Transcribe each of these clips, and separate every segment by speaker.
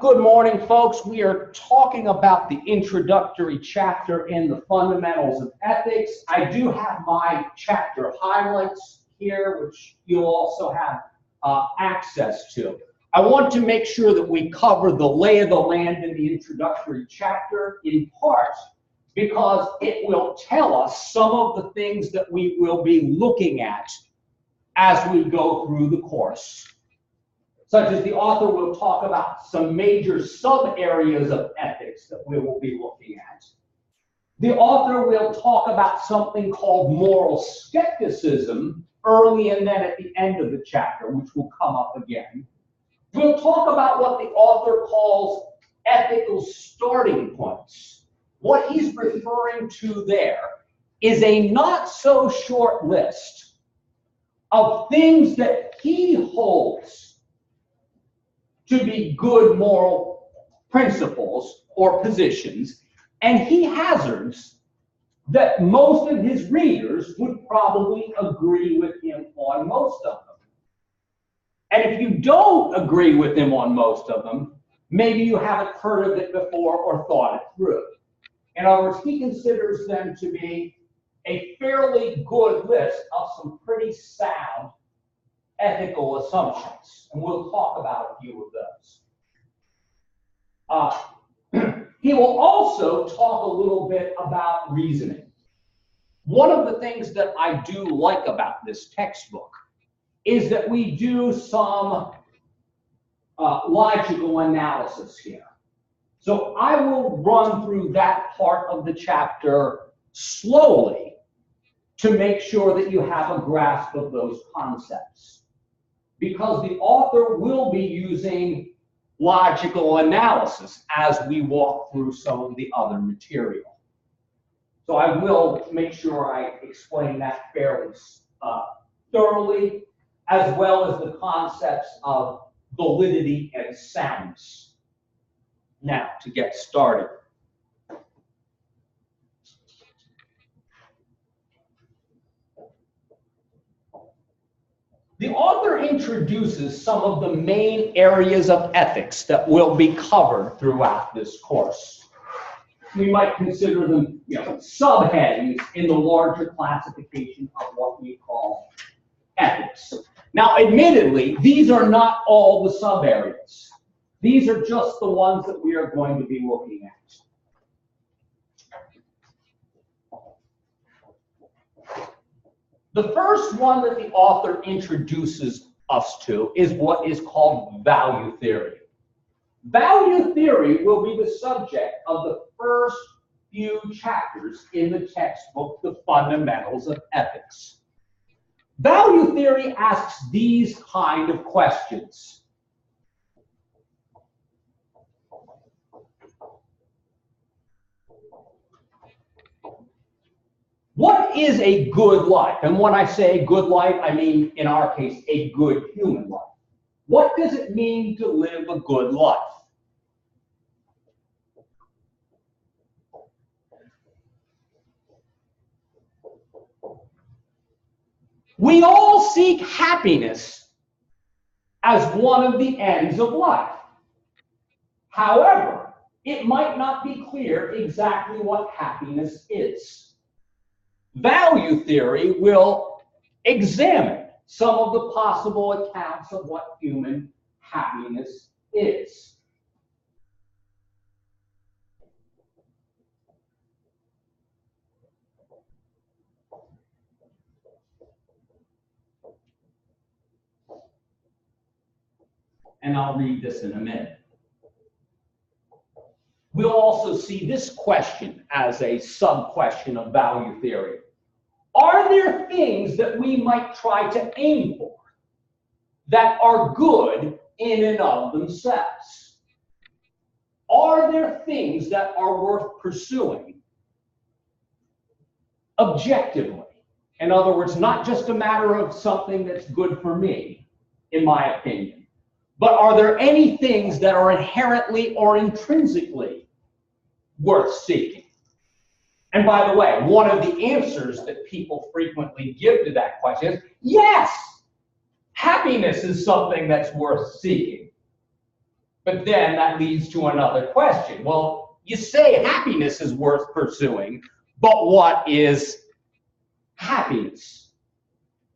Speaker 1: Good morning, folks. We are talking about the introductory chapter in the fundamentals of ethics. I do have my chapter highlights here, which you'll also have access to. I want to make sure that we cover the lay of the land in the introductory chapter, in part because it will tell us some of the things that we will be looking at as we go through the course. Such as the author will talk about some major sub-areas of ethics that we will be looking at. The author will talk about something called moral skepticism early and then at the end of the chapter, which will come up again. We'll talk about what the author calls ethical starting points. What he's referring to there is a not so short list of things that he holds to be good moral principles or positions, and he hazards that most of his readers would probably agree with him on most of them. And if you don't agree with him on most of them, maybe you haven't heard of it before or thought it through. In other words, he considers them to be a fairly good list of some pretty sound ethical assumptions, and we'll talk about a few of those. He will also talk a little bit about reasoning. One of the things that I do like about this textbook is that we do some logical analysis here. So I will run through that part of the chapter slowly to make sure that you have a grasp of those concepts, because the author will be using logical analysis as we walk through some of the other material. So I will make sure I explain that fairly thoroughly, as well as the concepts of validity and soundness. Now, to get started. The author introduces some of the main areas of ethics that will be covered throughout this course. We might consider them, subheadings in the larger classification of what we call ethics. Now, admittedly, these are not all the sub-areas. These are just the ones that we are going to be looking at. The first one that the author introduces us to is what is called value theory. Value theory will be the subject of the first few chapters in the textbook, The Fundamentals of Ethics. Value theory asks these kind of questions. What is a good life? And when I say good life, I mean, in our case, a good human life. What does it mean to live a good life? We all seek happiness as one of the ends of life. However, it might not be clear exactly what happiness is. Value theory will examine some of the possible accounts of what human happiness is. And I'll read this in a minute. We'll also see this question as a sub-question of value theory. Are there things that we might try to aim for that are good in and of themselves? Are there things that are worth pursuing objectively? In other words, not just a matter of something that's good for me, in my opinion, but are there any things that are inherently or intrinsically worth seeking? And by the way, one of the answers that people frequently give to that question is, yes, happiness is something that's worth seeking. But then that leads to another question. Well, you say happiness is worth pursuing, but what is happiness?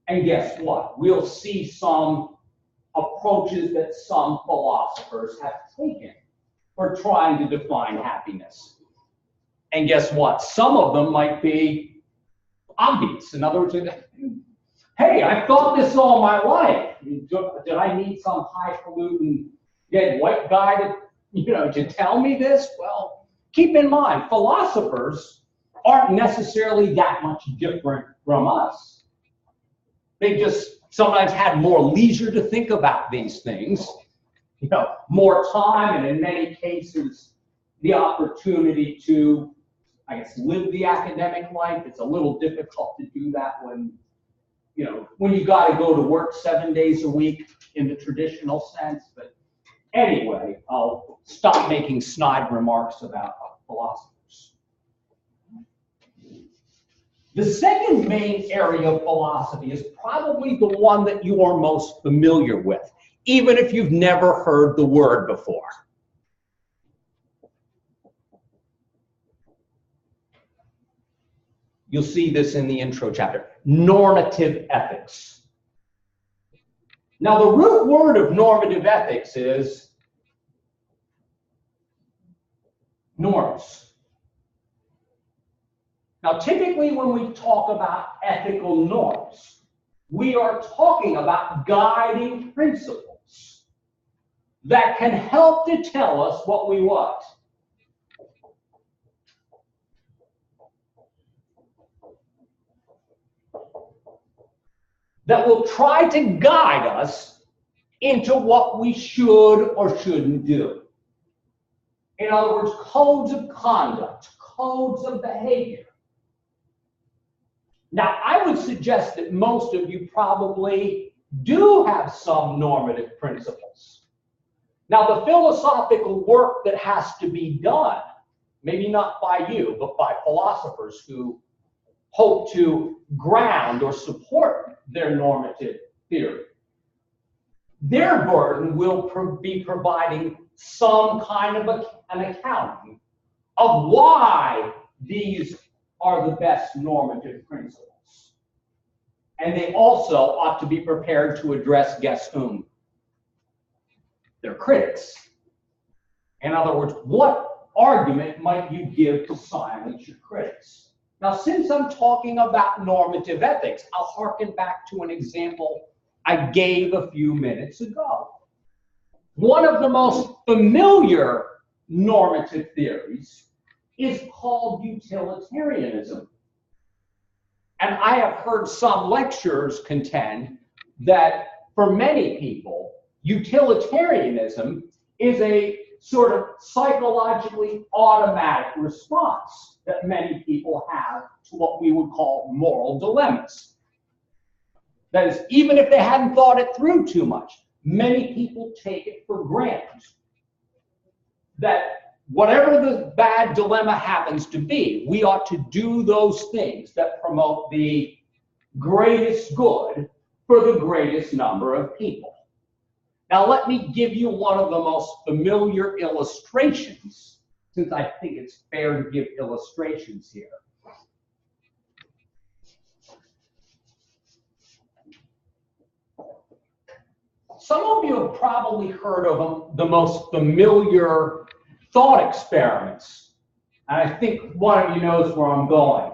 Speaker 1: And guess what? We'll see some approaches that some philosophers have taken for trying to define happiness. And guess what? Some of them might be obvious. In other words, hey, I've thought this all my life. Did I need some highfalutin dead white guy to tell me this? Well, keep in mind, philosophers aren't necessarily that much different from us. They just sometimes had more leisure to think about these things, more time, and in many cases, the opportunity to, I guess, live the academic life. It's a little difficult to do that when you got to go to work 7 days a week in the traditional sense. But anyway, I'll stop making snide remarks about philosophers. The second main area of philosophy is probably the one that you are most familiar with, even if you've never heard the word before. You'll see this in the intro chapter. Normative ethics. Now, the root word of normative ethics is norms. Now, typically when we talk about ethical norms, we are talking about guiding principles that can help to tell us what we want. That will try to guide us into what we should or shouldn't do. In other words, codes of conduct, codes of behavior. Now, I would suggest that most of you probably do have some normative principles. Now, the philosophical work that has to be done, maybe not by you, but by philosophers who hope to ground or support their normative theory, their burden will be providing some kind of an accounting of why these are the best normative principles. And they also ought to be prepared to address, guess whom? Their critics. In other words, what argument might you give to silence your critics? Now, since I'm talking about normative ethics, I'll harken back to an example I gave a few minutes ago. One of the most familiar normative theories is called utilitarianism. And I have heard some lecturers contend that for many people, utilitarianism is a sort of psychologically automatic response that many people have to what we would call moral dilemmas. That is, even if they hadn't thought it through too much, many people take it for granted that whatever the bad dilemma happens to be, we ought to do those things that promote the greatest good for the greatest number of people. Now, let me give you one of the most familiar illustrations, since I think it's fair to give illustrations here. Some of you have probably heard of the most familiar thought experiments. And I think one of you knows where I'm going.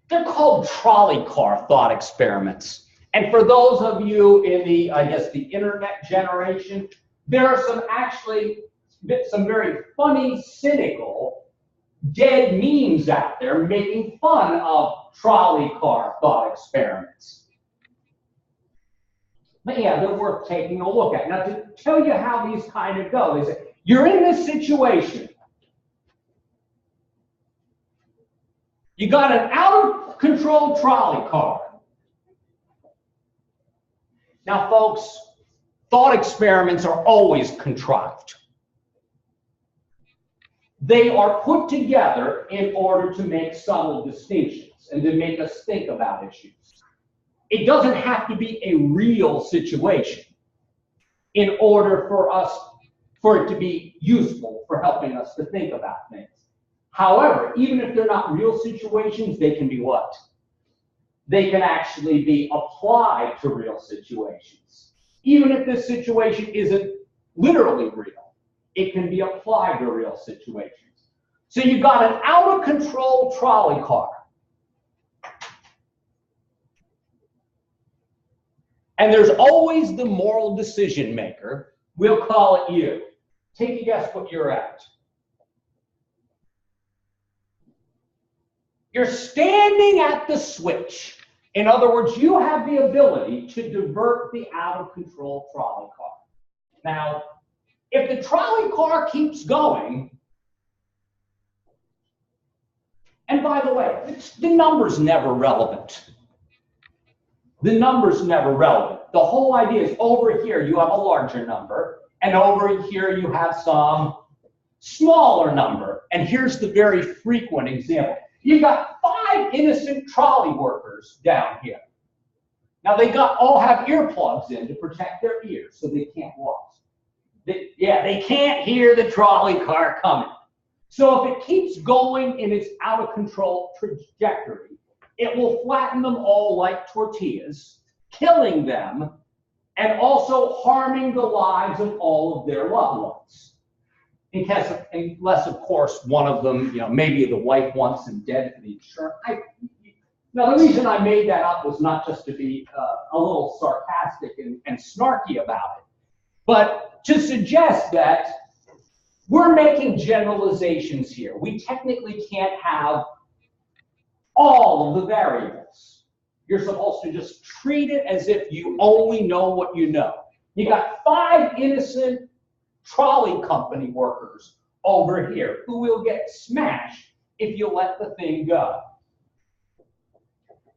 Speaker 1: They're called trolley car thought experiments. And for those of you in the, I guess, the internet generation, there are some very funny, cynical, dead memes out there making fun of trolley car thought experiments. But yeah, they're worth taking a look at. Now, to tell you how these kind of go, they say, you're in this situation. You got an out-of-control trolley car. Now, folks, thought experiments are always contrived. They are put together in order to make subtle distinctions and to make us think about issues. it doesn't have to be a real situation in order for it to be useful for helping us to think about things. However, even if they're not real situations, they can be what? They can actually be applied to real situations. Even if this situation isn't literally real, it can be applied to real situations. So you've got an out-of-control trolley car. And there's always the moral decision maker. We'll call it you. Take a guess what you're at. You're standing at the switch. In other words, you have the ability to divert the out-of-control trolley car. Now, if the trolley car keeps going, and by the way, the number's never relevant. The number's never relevant. The whole idea is over here you have a larger number, and over here you have some smaller number. And here's the very frequent example. You've got 5 innocent trolley workers down here. Now they all have earplugs in to protect their ears so they can't walk. They can't hear the trolley car coming. So if it keeps going in its out-of-control trajectory, it will flatten them all like tortillas, killing them, and also harming the lives of all of their loved ones. Unless, of course, one of them, maybe the wife wants them dead for the insurance. Now, the reason I made that up was not just to be a little sarcastic and snarky about it, but to suggest that we're making generalizations here. We technically can't have all of the variables. You're supposed to just treat it as if you only know what you know. You got 5 innocent trolley company workers over here who will get smashed if you let the thing go.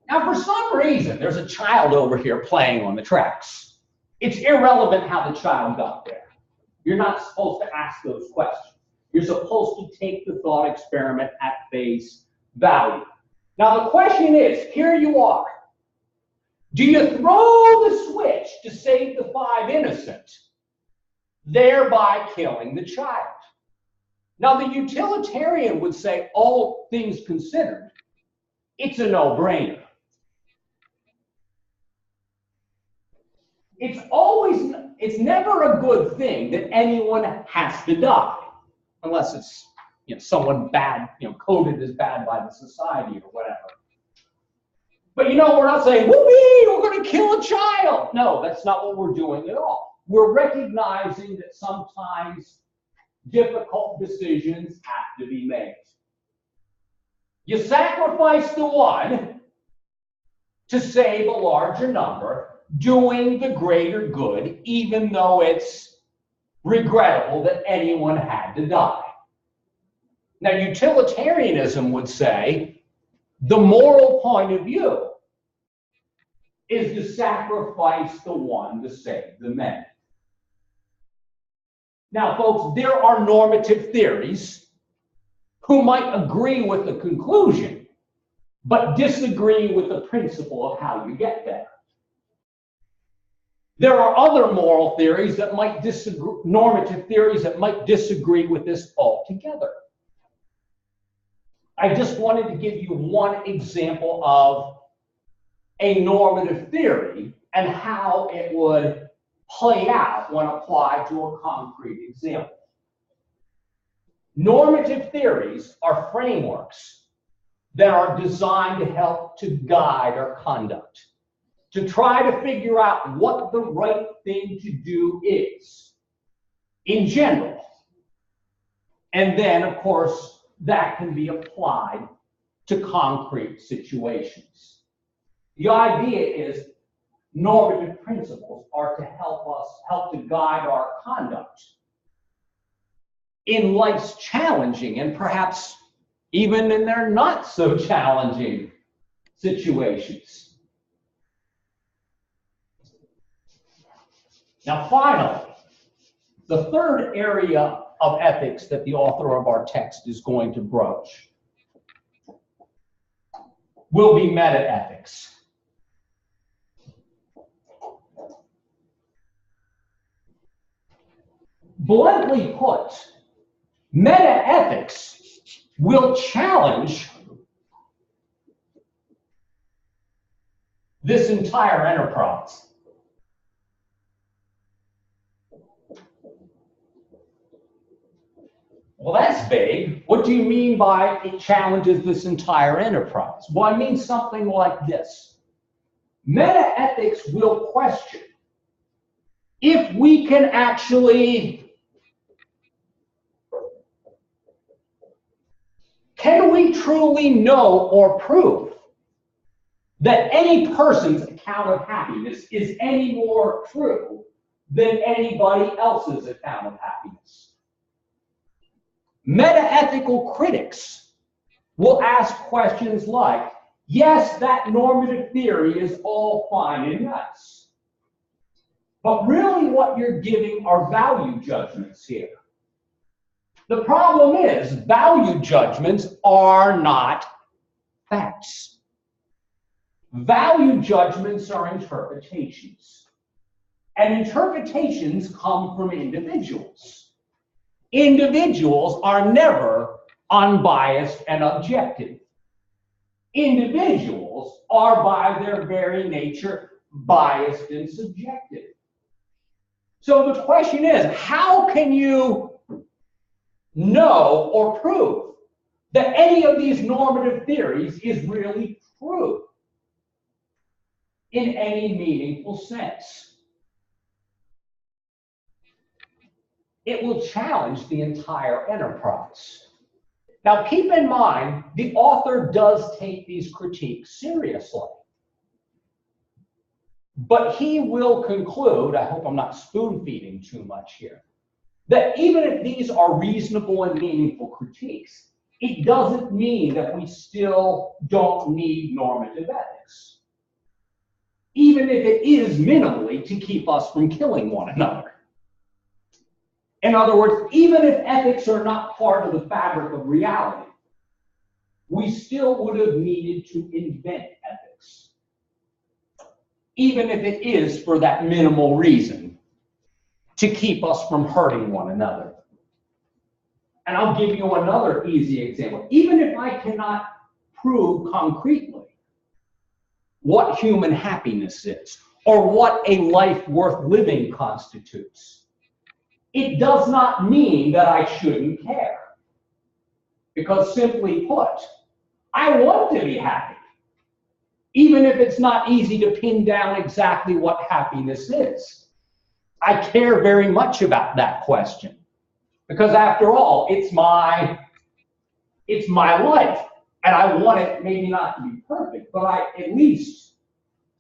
Speaker 1: Now, for some reason, there's a child over here playing on the tracks. It's irrelevant how the child got there. You're not supposed to ask those questions. You're supposed to take the thought experiment at face value. Now, the question is, here you are. Do you throw the switch to save the 5 innocent, thereby killing the child? Now, the utilitarian would say, all things considered, it's a no-brainer. It's never a good thing that anyone has to die, unless it's someone bad, coded as bad by the society or whatever. But we're not saying, whoopee, we're going to kill a child. No, that's not what we're doing at all. We're recognizing that sometimes difficult decisions have to be made. You sacrifice the one to save a larger number, doing the greater good, even though it's regrettable that anyone had to die. Now, utilitarianism would say the moral point of view is to sacrifice the one to save the many. Now, folks, there are normative theories who might agree with the conclusion, but disagree with the principle of how you get there. There are other moral theories that might disagree, normative theories that might disagree with this altogether. I just wanted to give you one example of a normative theory and how it would play out when applied to a concrete example. Normative theories are frameworks that are designed to help to guide our conduct, to try to figure out what the right thing to do is in general. And then, of course, that can be applied to concrete situations. The idea is normative principles are to help to guide our conduct in life's challenging and perhaps even in their not so challenging situations. Now, finally, the third area of ethics that the author of our text is going to broach will be meta-ethics. Bluntly put, metaethics will challenge this entire enterprise. Well, that's vague. What do you mean by it challenges this entire enterprise? Well, I mean something like this. Metaethics will question if we can actually, can we truly know or prove that any person's account of happiness is any more true than anybody else's account of happiness? Metaethical critics will ask questions like, yes, that normative theory is all fine and nice, but really what you're giving are value judgments here. The problem is value judgments are not facts. Value judgments are interpretations, and interpretations come from individuals. Individuals are never unbiased and objective. Individuals are by their very nature biased and subjective. So the question is, how can you know or prove that any of these normative theories is really true in any meaningful sense? It will challenge the entire enterprise. Now, keep in mind, the author does take these critiques seriously. But he will conclude, I hope I'm not spoon-feeding too much here, that even if these are reasonable and meaningful critiques, it doesn't mean that we still don't need normative ethics, even if it is minimally to keep us from killing one another. In other words, even if ethics are not part of the fabric of reality, we still would have needed to invent ethics, even if it is for that minimal reason, to keep us from hurting one another. And I'll give you another easy example. Even if I cannot prove concretely what human happiness is, or what a life worth living constitutes, it does not mean that I shouldn't care. Because simply put, I want to be happy, even if it's not easy to pin down exactly what happiness is. I care very much about that question, because after all, it's my life, and I want it maybe not to be perfect, but at least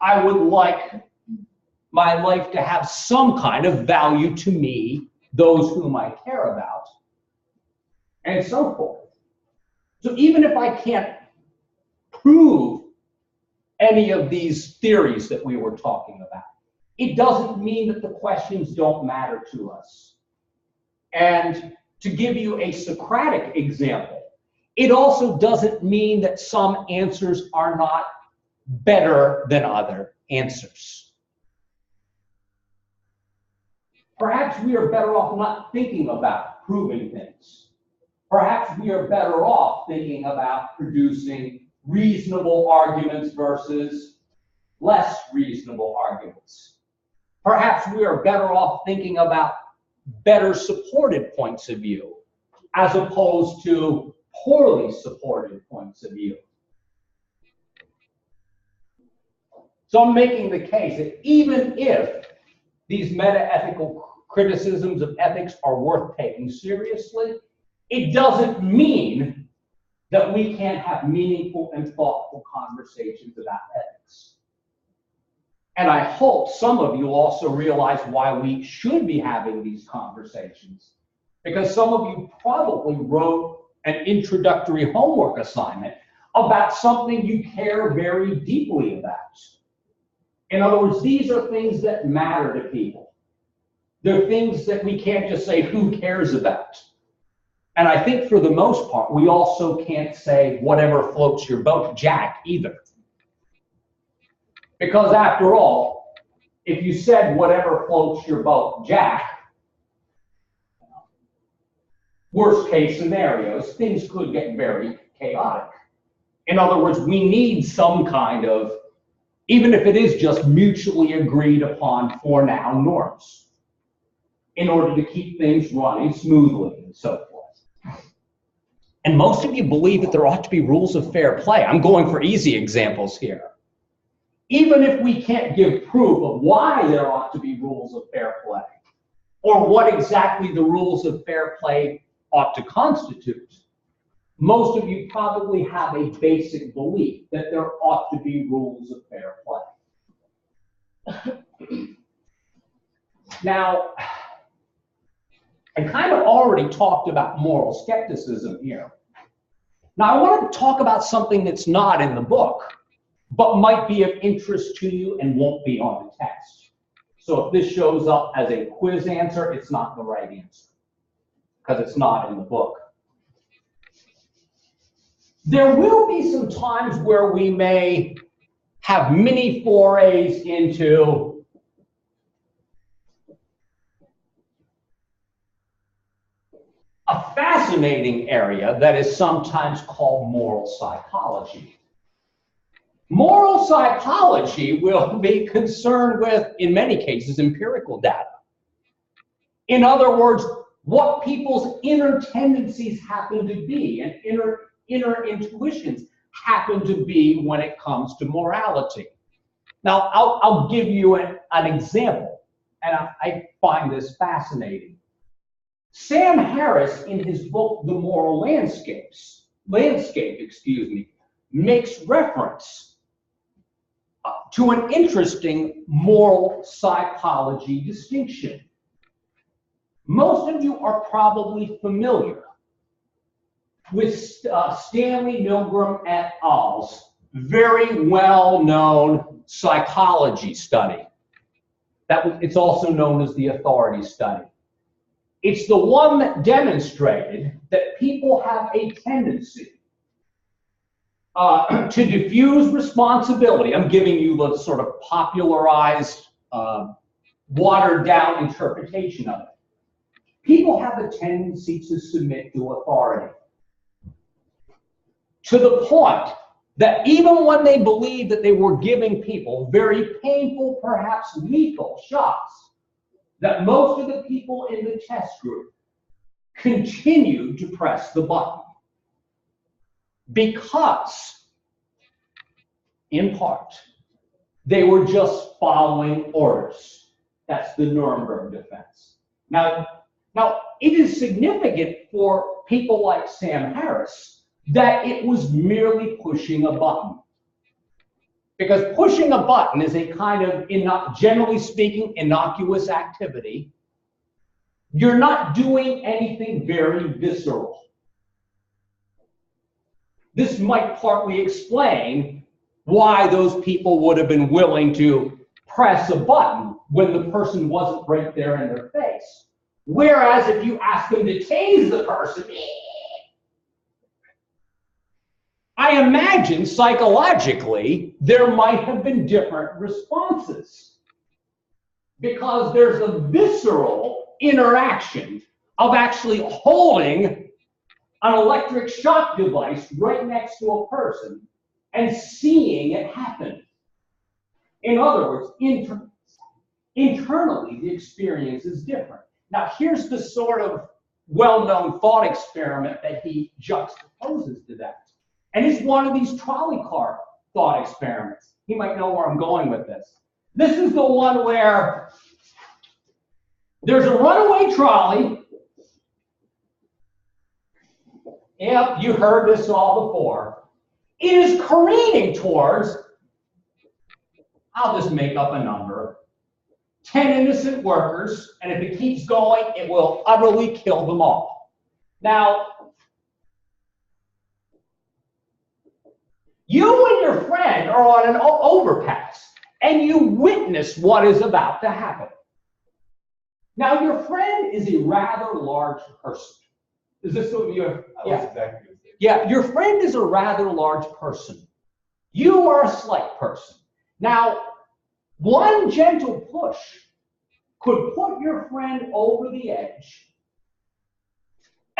Speaker 1: I would like my life to have some kind of value to me, those whom I care about, and so forth. So even if I can't prove any of these theories that we were talking about, it doesn't mean that the questions don't matter to us. And to give you a Socratic example, it also doesn't mean that some answers are not better than other answers. Perhaps we are better off not thinking about proving things. Perhaps we are better off thinking about producing reasonable arguments versus less reasonable arguments. Perhaps we are better off thinking about better supported points of view as opposed to poorly supported points of view. So I'm making the case that even if these meta-ethical criticisms of ethics are worth taking seriously, it doesn't mean that we can't have meaningful and thoughtful conversations about ethics. And I hope some of you also realize why we should be having these conversations, because some of you probably wrote an introductory homework assignment about something you care very deeply about. In other words, these are things that matter to people. They're things that we can't just say, who cares about? And I think for the most part, we also can't say whatever floats your boat, Jack, either. Because after all, if you said whatever floats your boat, Jack, worst case scenarios, things could get very chaotic. In other words, we need some kind of, even if it is just mutually agreed upon for now norms, in order to keep things running smoothly and so forth. And most of you believe that there ought to be rules of fair play. I'm going for easy examples here. Even if we can't give proof of why there ought to be rules of fair play, or what exactly the rules of fair play ought to constitute, most of you probably have a basic belief that there ought to be rules of fair play. Now, I kind of already talked about moral skepticism here. Now, I want to talk about something that's not in the book, but might be of interest to you and won't be on the test. So if this shows up as a quiz answer, it's not the right answer, because it's not in the book. There will be some times where we may have mini forays into a fascinating area that is sometimes called moral psychology. Moral psychology will be concerned with, in many cases, empirical data. In other words, what people's inner tendencies happen to be and inner intuitions happen to be when it comes to morality. Now, I'll give you an example, and I find this fascinating. Sam Harris, in his book, The Moral Landscape, makes reference to an interesting moral psychology distinction. Most of you are probably familiar with Stanley Milgram et al.'s very well-known psychology study. It's also known as the authority study. It's the one that demonstrated that people have a tendency to diffuse responsibility. I'm giving you the sort of popularized, watered-down interpretation of it. People have a tendency to submit to authority, to the point that even when they believe that they were giving people very painful, perhaps lethal shots, that most of the people in the test group continued to press the button. Because, in part, they were just following orders. That's the Nuremberg defense. Now, it is significant for people like Sam Harris that it was merely pushing a button. Because pushing a button is a kind of, generally speaking, innocuous activity. You're not doing anything very visceral. This might partly explain why those people would have been willing to press a button when the person wasn't right there in their face. Whereas if you ask them to tase the person, I imagine psychologically there might have been different responses, because there's a visceral interaction of actually holding an electric shock device right next to a person and seeing it happen. In other words, internally, the experience is different. Now, here's the sort of well-known thought experiment that he juxtaposes to that. And it's one of these trolley car thought experiments. He might know where I'm going with this. This is the one where there's a runaway trolley. Yep, you heard this all before. It is careening towards, I'll just make up a number, 10 innocent workers, and if it keeps going, it will utterly kill them all. Now, you and your friend are on an overpass, and you witness what is about to happen. Now, your friend is a rather large person. Is this what you have? Yeah. Exactly. Yeah, your friend is a rather large person. You are a slight person. Now, one gentle push could put your friend over the edge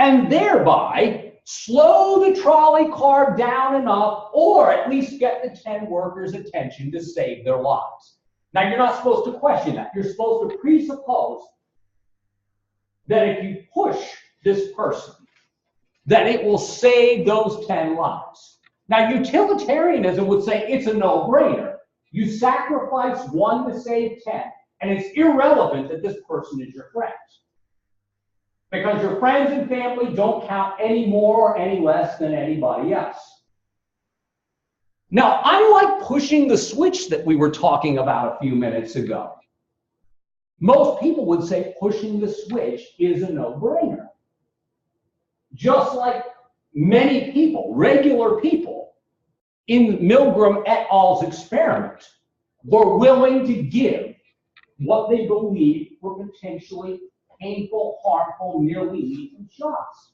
Speaker 1: and thereby slow the trolley car down enough, or at least get the 10 workers' attention to save their lives. Now, you're not supposed to question that. You're supposed to presuppose that if you push this person, that it will save those 10 lives. Now, utilitarianism would say it's a no-brainer. You sacrifice one to save 10, and it's irrelevant that this person is your friend. Because your friends and family don't count any more or any less than anybody else. Now, unlike pushing the switch that we were talking about a few minutes ago, most people would say pushing the switch is a no-brainer. Just like many people, regular people, in Milgram et al.'s experiment, were willing to give what they believed were potentially painful, harmful, nearly lethal shots.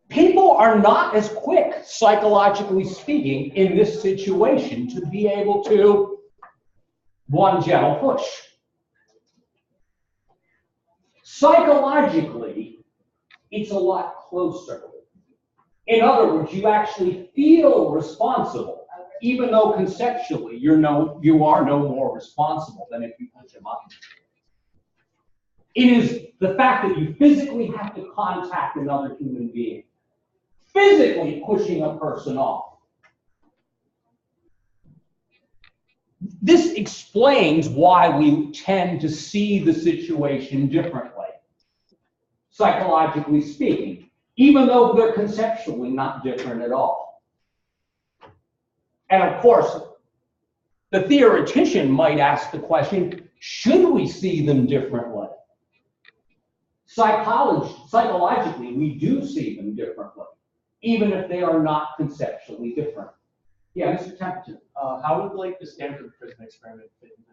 Speaker 1: People are not as quick, psychologically speaking, in this situation to be able to one gentle push. Psychologically, it's a lot closer. In other words, you actually feel responsible, even though conceptually you are no more responsible than if you push them up. It is the fact that you physically have to contact another human being, physically pushing a person off. This explains why we tend to see the situation differently, psychologically speaking, even though they're conceptually not different at all. And of course, the theoretician might ask the question, should we see them differently? Psychologically, we do see them differently, even if they are not conceptually different. Yeah, Mr. Templeton.
Speaker 2: How would the Stanford prison experiment fit into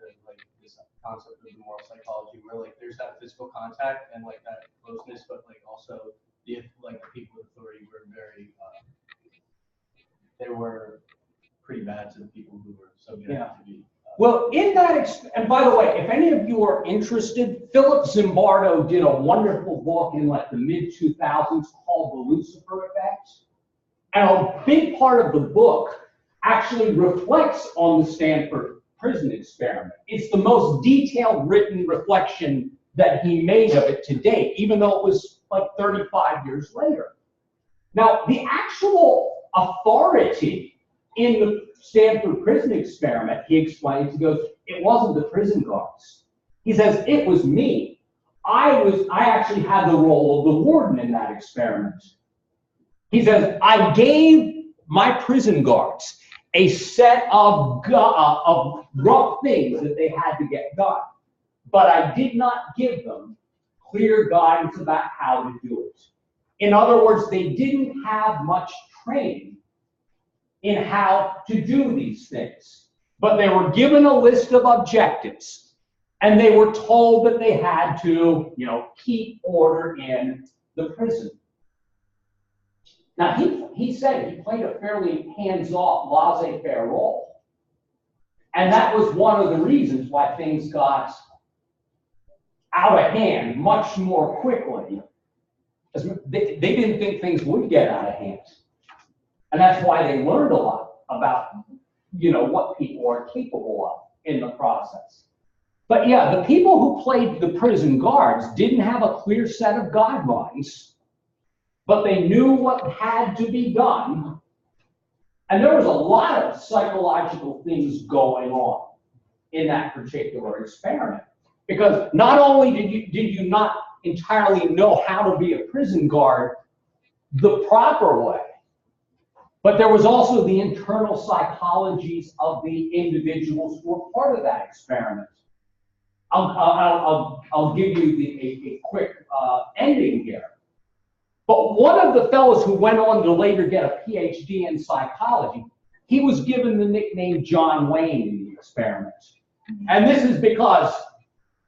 Speaker 2: this concept of the moral psychology, where there's that physical contact and that closeness, but also the people with authority were very they were pretty bad to the people who were subject to be.
Speaker 1: Well, in that, and by the way, if any of you are interested, Philip Zimbardo did a wonderful book in the mid-2000s called The Lucifer Effect. And a big part of the book actually reflects on the Stanford prison experiment. It's the most detailed written reflection that he made of it to date, even though it was 35 years later. Now, the actual authority in the Stanford prison experiment, he explains, he goes, it wasn't the prison guards. He says, it was me. I actually had the role of the warden in that experiment. He says, I gave my prison guards a set of rough things that they had to get done, but I did not give them clear guidance about how to do it. In other words, they didn't have much training in how to do these things, but they were given a list of objectives, and they were told that they had to, keep order in the prison. Now, he said he played a fairly hands-off, laissez-faire role. And that was one of the reasons why things got out of hand much more quickly. They didn't think things would get out of hand. And that's why they learned a lot about, what people are capable of in the process. But yeah, the people who played the prison guards didn't have a clear set of guidelines, but they knew what had to be done. And there was a lot of psychological things going on in that particular experiment. Because not only did you not entirely know how to be a prison guard the proper way, but there was also the internal psychologies of the individuals who were part of that experiment. I'll give you a quick ending here. But one of the fellows who went on to later get a PhD in psychology, he was given the nickname John Wayne in the experiment. And this is because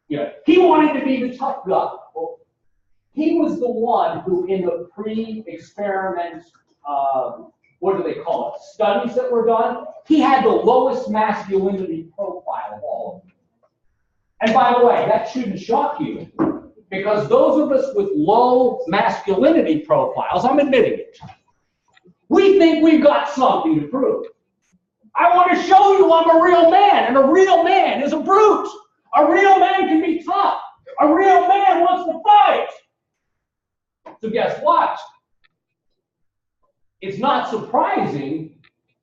Speaker 1: he wanted to be the tough guy. Well, he was the one who, in the pre-experiment, what do they call it, studies that were done, he had the lowest masculinity profile of all of them. And by the way, that shouldn't shock you, Because those of us with low masculinity profiles, I'm admitting it, we think we've got something to prove. I want to show you I'm a real man, and a real man is a brute. A real man can be tough. A real man wants to fight. So guess what? It's not surprising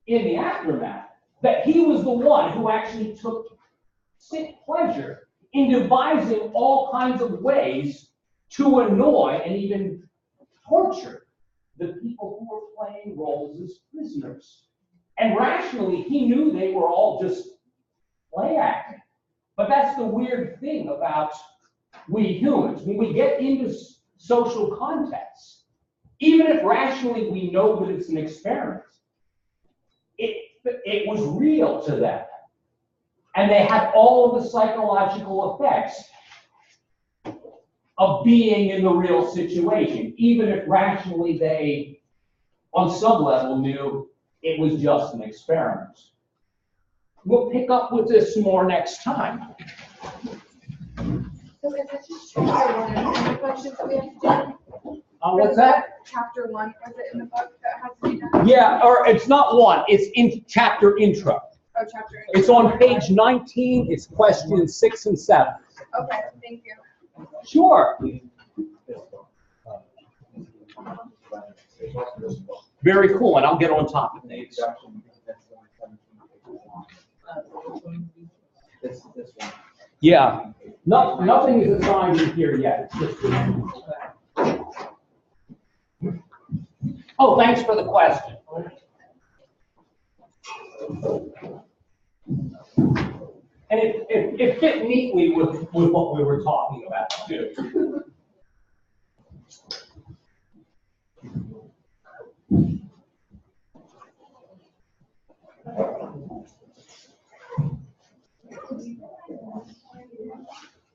Speaker 1: in the aftermath that he was the one who actually took sick pleasure in devising all kinds of ways to annoy and even torture the people who were playing roles as prisoners. And rationally, he knew they were all just play acting. But that's the weird thing about we humans. When we get into social contexts, even if rationally we know that it's an experiment, it was real to them. And they had all of the psychological effects of being in the real situation, even if rationally they, on some level, knew it was just an experiment. We'll pick up with this more next time.
Speaker 3: So is it just chapter 1 and the questions that we have to do?
Speaker 1: What's that?
Speaker 3: Chapter 1, was it in the book that has to be done?
Speaker 1: Yeah, or it's not one, it's in chapter intro.
Speaker 3: Oh, chapter 8.
Speaker 1: It's on page 19, it's questions 6 and 7.
Speaker 3: Okay, thank you.
Speaker 1: Sure. Very cool, and I'll get on top of things. Yeah, nothing is assigned in here yet. It's just oh, thanks for the question. And it fit neatly with what we were talking about, too.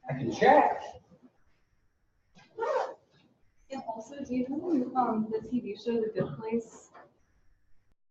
Speaker 1: I can check.
Speaker 4: And also, do you know the TV show The Good Place?